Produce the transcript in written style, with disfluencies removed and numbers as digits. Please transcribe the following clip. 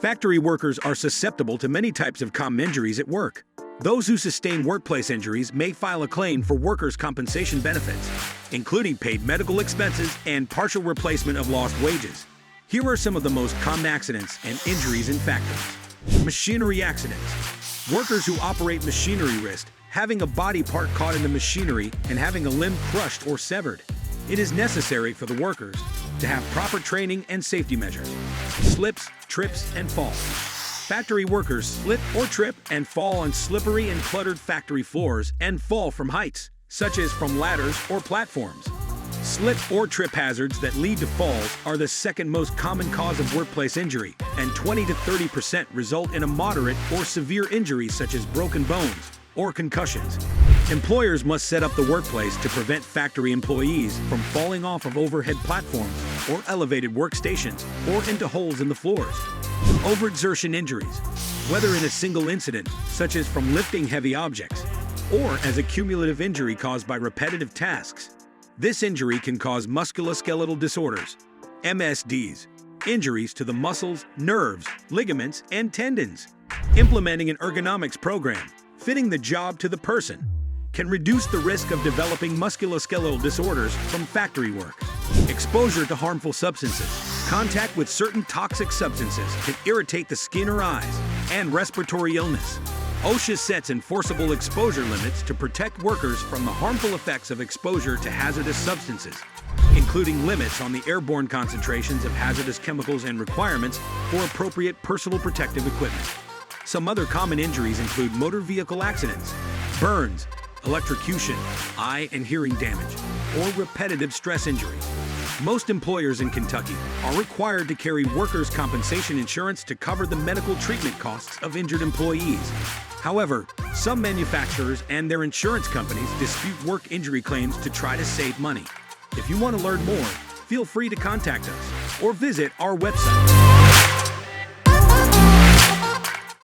Factory workers are susceptible to many types of common injuries at work. Those who sustain workplace injuries may file a claim for workers' compensation benefits, including paid medical expenses and partial replacement of lost wages. Here are some of the most common accidents and injuries in factories. Machinery accidents. Workers who operate machinery risk having a body part caught in the machinery and having a limb crushed or severed. It is necessary for the workers to have proper training and safety measures. Slips, trips, and falls. Factory workers slip or trip and fall on slippery and cluttered factory floors and fall from heights, such as from ladders or platforms. Slip or trip hazards that lead to falls are the second most common cause of workplace injury, and 20 to 30% result in a moderate or severe injury such as broken bones or concussions. Employers must set up the workplace to prevent factory employees from falling off of overhead platforms or elevated workstations or into holes in the floors. Overexertion injuries, whether in a single incident, such as from lifting heavy objects, or as a cumulative injury caused by repetitive tasks. This injury can cause musculoskeletal disorders, MSDs, injuries to the muscles, nerves, ligaments, and tendons. Implementing an ergonomics program, fitting the job to the person, can reduce the risk of developing musculoskeletal disorders from factory work. Exposure to harmful substances. Contact with certain toxic substances can irritate the skin or eyes, and respiratory illness. OSHA sets enforceable exposure limits to protect workers from the harmful effects of exposure to hazardous substances, including limits on the airborne concentrations of hazardous chemicals and requirements for appropriate personal protective equipment. Some other common injuries include motor vehicle accidents, burns, electrocution, eye and hearing damage, or repetitive stress injuries. Most employers in Kentucky are required to carry workers' compensation insurance to cover the medical treatment costs of injured employees. However, some manufacturers and their insurance companies dispute work injury claims to try to save money. If you want to learn more, feel free to contact us or visit our website.